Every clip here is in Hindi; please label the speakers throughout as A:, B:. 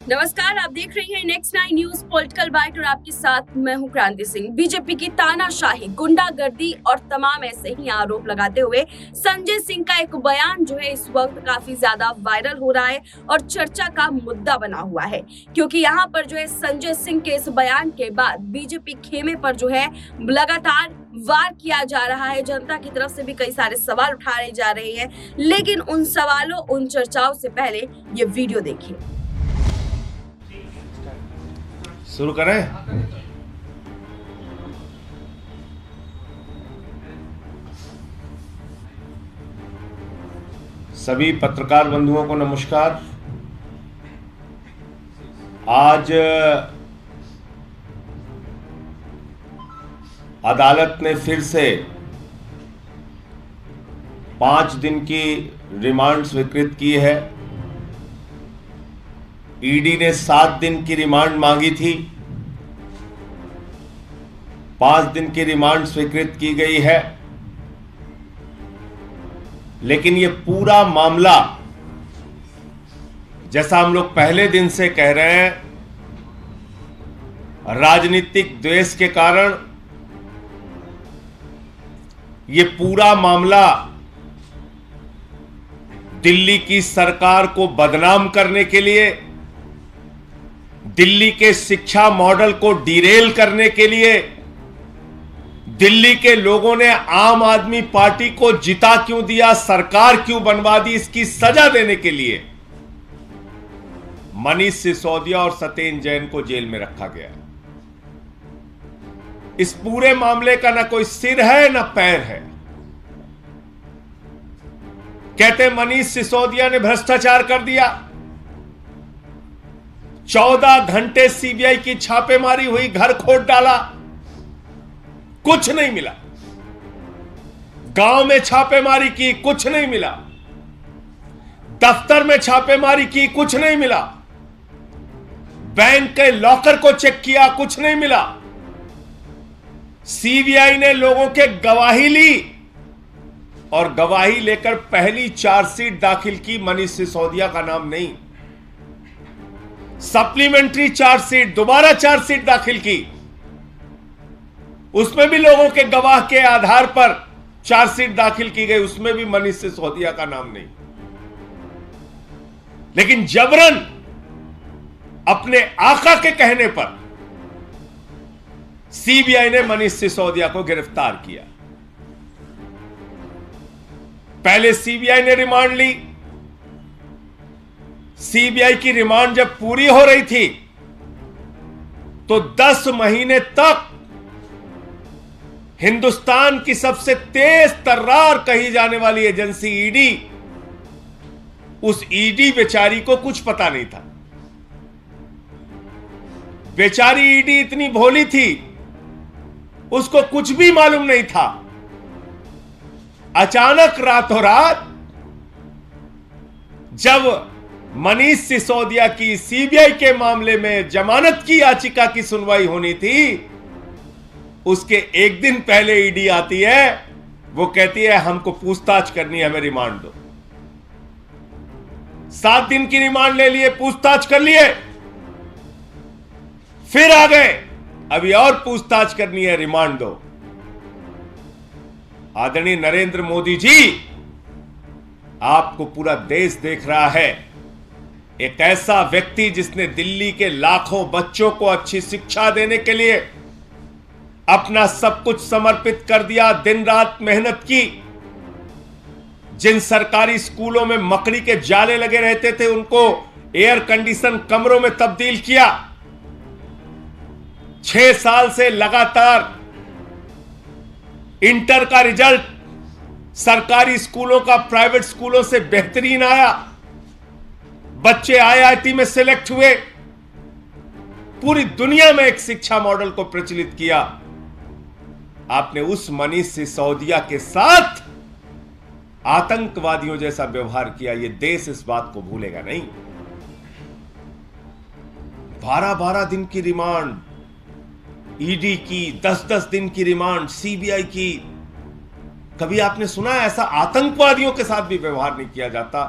A: नमस्कार, आप देख रही हैं नेक्स्ट 9 न्यूज पॉलिटिकल बाइट और आपके साथ मैं हूं क्रांति सिंह। बीजेपी की तानाशाही, गुंडागर्दी और तमाम ऐसे ही आरोप लगाते हुए संजय सिंह का एक बयान जो है इस वक्त काफी ज्यादा वायरल हो रहा है और चर्चा का मुद्दा बना हुआ है, क्योंकि यहाँ पर जो है संजय सिंह के इस बयान के बाद बीजेपी खेमे पर जो है लगातार वार किया जा रहा है। जनता की तरफ से भी कई सारे सवाल उठाए जा रहे हैं, लेकिन उन सवालों, उन चर्चाओं से पहले ये वीडियो देखिए।
B: शुरू करें। सभी पत्रकार बंधुओं को नमस्कार। आज अदालत ने फिर से 5 दिन की रिमांड स्वीकृत की है। ईडी ने 7 दिन की रिमांड मांगी थी, 5 दिन की रिमांड स्वीकृत की गई है। लेकिन ये पूरा मामला, जैसा हम लोग पहले दिन से कह रहे हैं, राजनीतिक द्वेष के कारण ये पूरा मामला दिल्ली की सरकार को बदनाम करने के लिए, दिल्ली के शिक्षा मॉडल को डिरेल करने के लिए, दिल्ली के लोगों ने आम आदमी पार्टी को जिता क्यों दिया, सरकार क्यों बनवा दी, इसकी सजा देने के लिए मनीष सिसोदिया और सत्येंद्र जैन को जेल में रखा गया। इस पूरे मामले का ना कोई सिर है ना पैर है। कहते मनीष सिसोदिया ने भ्रष्टाचार कर दिया। 14 घंटे सीबीआई की छापेमारी हुई, घर खोद डाला, कुछ नहीं मिला। गांव में छापेमारी की, कुछ नहीं मिला। दफ्तर में छापेमारी की, कुछ नहीं मिला। बैंक के लॉकर को चेक किया, कुछ नहीं मिला। सीबीआई ने लोगों के गवाही ली और गवाही लेकर पहली चार्जशीट दाखिल की, मनीष सिसोदिया का नाम नहीं। सप्लीमेंट्री चार्जशीट, दोबारा चार्जशीट दाखिल की, उसमें भी लोगों के गवाह के आधार पर चार्जशीट दाखिल की गई, उसमें भी मनीष सिसोदिया का नाम नहीं। लेकिन जबरन अपने आका के कहने पर सीबीआई ने मनीष सिसोदिया को गिरफ्तार किया। पहले सीबीआई ने रिमांड ली। सीबीआई की रिमांड जब पूरी हो रही थी तो 10 महीने तक हिंदुस्तान की सबसे तेज तर्रार कही जाने वाली एजेंसी ईडी, उस ईडी बेचारी को कुछ पता नहीं था। बेचारी ईडी इतनी भोली थी, उसको कुछ भी मालूम नहीं था। अचानक रातों रात जब मनीष सिसोदिया की सीबीआई के मामले में जमानत की याचिका की सुनवाई होनी थी, उसके एक दिन पहले ईडी आती है, वो कहती है हमको पूछताछ करनी है, हमें रिमांड दो। 7 दिन की रिमांड ले लिए, पूछताछ कर लिए, फिर आ गए अभी और पूछताछ करनी है, रिमांड दो। आदरणीय नरेंद्र मोदी जी, आपको पूरा देश देख रहा है। एक ऐसा व्यक्ति जिसने दिल्ली के लाखों बच्चों को अच्छी शिक्षा देने के लिए अपना सब कुछ समर्पित कर दिया, दिन रात मेहनत की, जिन सरकारी स्कूलों में मकड़ी के जाले लगे रहते थे उनको एयर कंडीशन कमरों में तब्दील किया। 6 साल से लगातार इंटर का रिजल्ट सरकारी स्कूलों का प्राइवेट स्कूलों से बेहतरीन आया। बच्चे आईआईटी में सिलेक्ट हुए। पूरी दुनिया में एक शिक्षा मॉडल को प्रचलित किया। आपने उस मनीष सिसोदिया के साथ आतंकवादियों जैसा व्यवहार किया। यह देश इस बात को भूलेगा नहीं। 12-12 दिन की रिमांड ईडी की, 10-10 दिन की रिमांड सीबीआई की। कभी आपने सुना ऐसा आतंकवादियों के साथ भी व्यवहार नहीं किया जाता।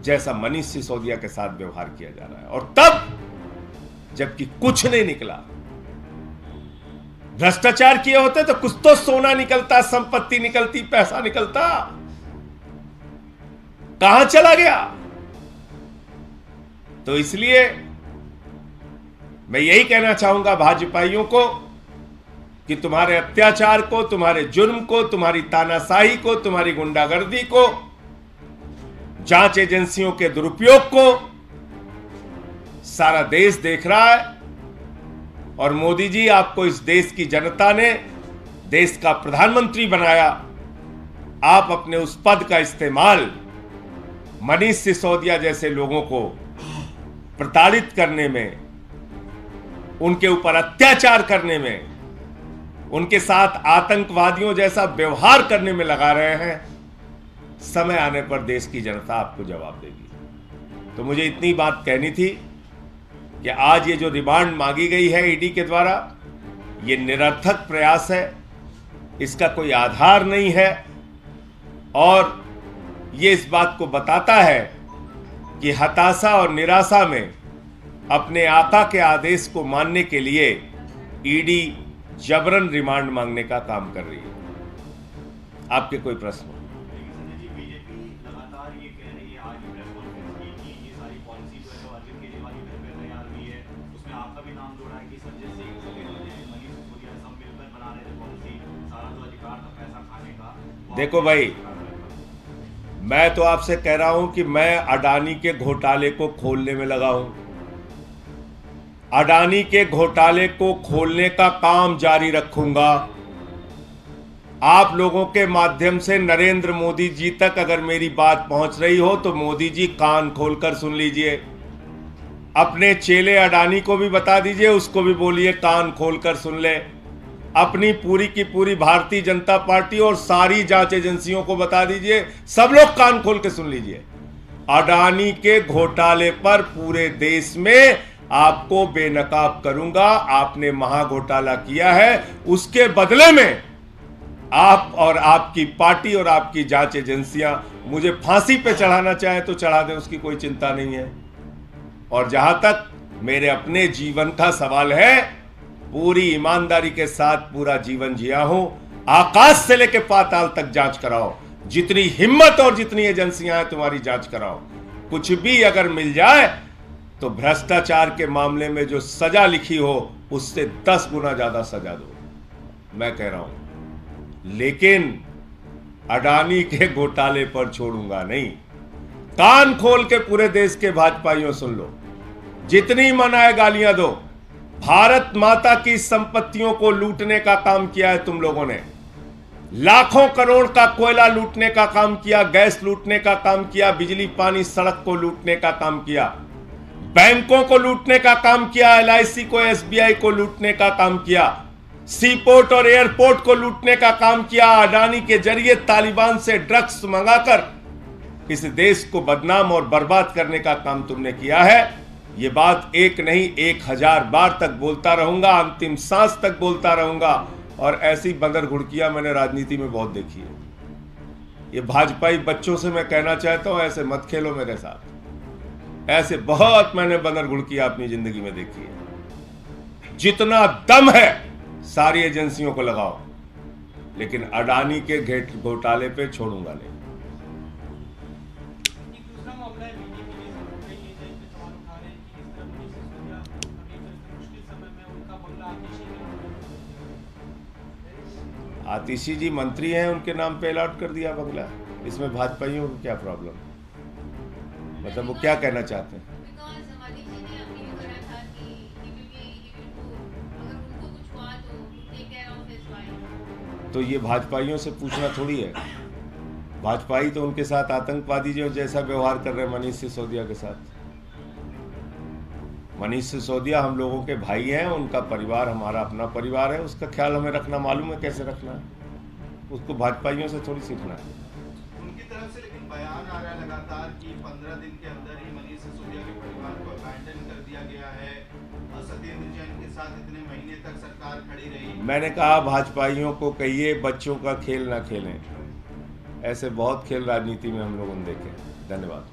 B: जैसा मनीष सिसोदिया के साथ व्यवहार किया जा रहा है। और तब जबकि कुछ नहीं निकला, भ्रष्टाचार किए होते तो कुछ तो सोना निकलता, संपत्ति निकलती, पैसा निकलता, कहां चला गया? तो इसलिए मैं यही कहना चाहूंगा भाजपाइयों को कि तुम्हारे अत्याचार को, तुम्हारे जुर्म को, तुम्हारी तानाशाही को, तुम्हारी गुंडागर्दी को, जांच एजेंसियों के दुरुपयोग को सारा देश देख रहा है। और मोदी जी, आपको इस देश की जनता ने देश का प्रधानमंत्री बनाया। आप अपने उस पद का इस्तेमाल मनीष सिसोदिया जैसे लोगों को प्रताड़ित करने में, उनके ऊपर अत्याचार करने में, उनके साथ आतंकवादियों जैसा व्यवहार करने में लगा रहे हैं। समय आने पर देश की जनता आपको जवाब देगी। तो मुझे इतनी बात कहनी थी कि आज ये जो रिमांड मांगी गई है ईडी के द्वारा, ये निरर्थक प्रयास है, इसका कोई आधार नहीं है। और ये इस बात को बताता है कि हताशा और निराशा में अपने आका के आदेश को मानने के लिए ईडी जबरन रिमांड मांगने का काम कर रही है। आपके कोई प्रश्न?
C: बीजेपी लगातार ये कह रही है, आज प्रेस कॉन्फ्रेंस की कि ये सारी पॉलिसी जो है तो अरविंद केजरीवाल की घर पे तैयार हुई है, उसमें आपका भी नाम जोड़ा है कि संजय सिंह समेत मनीष सिसोदिया सब मिलकर बना रहे थे पॉलिसी, सारा जो अधिकार था पैसा खाने का।
B: देखो भाई, मैं तो आपसे कह रहा हूं कि मैं अडानी के घोटाले को खोलने में लगा हूं। अडानी के घोटाले को खोलने का काम जारी रखूंगा। आप लोगों के माध्यम से नरेंद्र मोदी जी तक अगर मेरी बात पहुंच रही हो तो मोदी जी कान खोलकर सुन लीजिए। अपने चेले अडानी को भी बता दीजिए, उसको भी बोलिए कान खोलकर सुन ले। अपनी पूरी की पूरी भारतीय जनता पार्टी और सारी जांच एजेंसियों को बता दीजिए, सब लोग कान खोल के सुन लीजिए। अडानी के घोटाले पर पूरे देश में आपको बेनकाब करूंगा। आपने महाघोटाला किया है, उसके बदले में आप और आपकी पार्टी और आपकी जांच एजेंसियां मुझे फांसी पे चढ़ाना चाहे तो चढ़ा दें, उसकी कोई चिंता नहीं है। और जहां तक मेरे अपने जीवन का सवाल है, पूरी ईमानदारी के साथ पूरा जीवन जिया हूं। आकाश से लेकर पाताल तक जांच कराओ, जितनी हिम्मत और जितनी एजेंसियां हैं तुम्हारी जांच कराओ। कुछ भी अगर मिल जाए तो भ्रष्टाचार के मामले में जो सजा लिखी हो उससे 10 गुना ज्यादा सजा दो, मैं कह रहा हूं। लेकिन अडानी के घोटाले पर छोड़ूंगा नहीं। कान खोल के पूरे देश के भाजपाइयों सुन लो, जितनी मन आए गालियां दो। भारत माता की संपत्तियों को लूटने का काम किया है तुम लोगों ने। लाखों करोड़ का कोयला लूटने का काम किया, गैस लूटने का काम किया, बिजली पानी सड़क को लूटने का काम किया, बैंकों को लूटने का काम किया, एलआईसी को, एसबीआई को लूटने का काम किया, सीपोर्ट और एयरपोर्ट को लूटने का काम किया। अडानी के जरिए तालिबान से ड्रग्स मंगाकर इस देश को बदनाम और बर्बाद करने का काम तुमने किया है। ये बात एक नहीं 1000 बार तक बोलता रहूंगा, अंतिम सांस तक बोलता रहूंगा। और ऐसी बंदर घुड़कियां मैंने राजनीति में बहुत देखी है। ये भाजपाई बच्चों से मैं कहना चाहता हूं, ऐसे मत खेलो मेरे साथ। ऐसे बहुत मैंने बंदर घुड़कियां अपनी जिंदगी में देखी है। जितना दम है सारी एजेंसियों को लगाओ, लेकिन अडानी के घोटाले पे छोड़ूंगा नहीं। आतिशी जी मंत्री हैं, उनके नाम पे अलॉट कर दिया बंगला। इसमें भाजपाइयों को क्या प्रॉब्लम? मतलब वो क्या कहना चाहते हैं? तो ये भाजपाइयों से पूछना थोड़ी है। भाजपाई तो उनके साथ आतंकवादी जो जैसा व्यवहार कर रहे हैं मनीष सिसोदिया के साथ। मनीष सिसोदिया हम लोगों के भाई हैं, उनका परिवार हमारा अपना परिवार है, उसका ख्याल हमें रखना मालूम है कैसे रखना है। उसको भाजपाइयों से थोड़ी सीखना है।
C: उनकी तरफ से लेकिन बयान आ रहा है लगातार कि 15 दिन के अंदर ही मनीष सिसोदिया के परिवार को अबैंडन कर दिया गया है और सत्येंद्र जैन के साथ इतने महीने तक सरकार खड़ी रही।
B: मैंने कहा भाजपाइयों को कहिए बच्चों का खेल ना खेलें। ऐसे बहुत खेल राजनीति में हम लोगों ने देखे। धन्यवाद।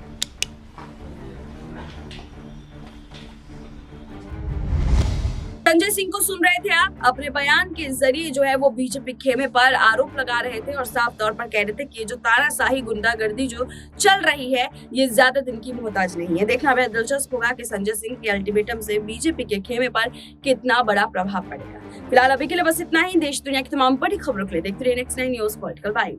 A: संजय सिंह को सुन रहे थे आप। अपने बयान के जरिए जो है वो बीजेपी खेमे पर आरोप लगा रहे थे और साफ तौर पर कह रहे थे कि ये जो तानाशाही गुंडागर्दी जो चल रही है ये ज्यादा दिन की मोहताज नहीं है। देखना बेहद दिलचस्प होगा कि संजय सिंह के अल्टीमेटम से बीजेपी के खेमे पर कितना बड़ा प्रभाव पड़ेगा। फिलहाल अभी के लिए बस इतना ही। देश दुनिया की तमाम बड़ी खबरों के लिए देखते रहिए नेक्स्ट 9 न्यूज़ पॉलिटिकल बाइट।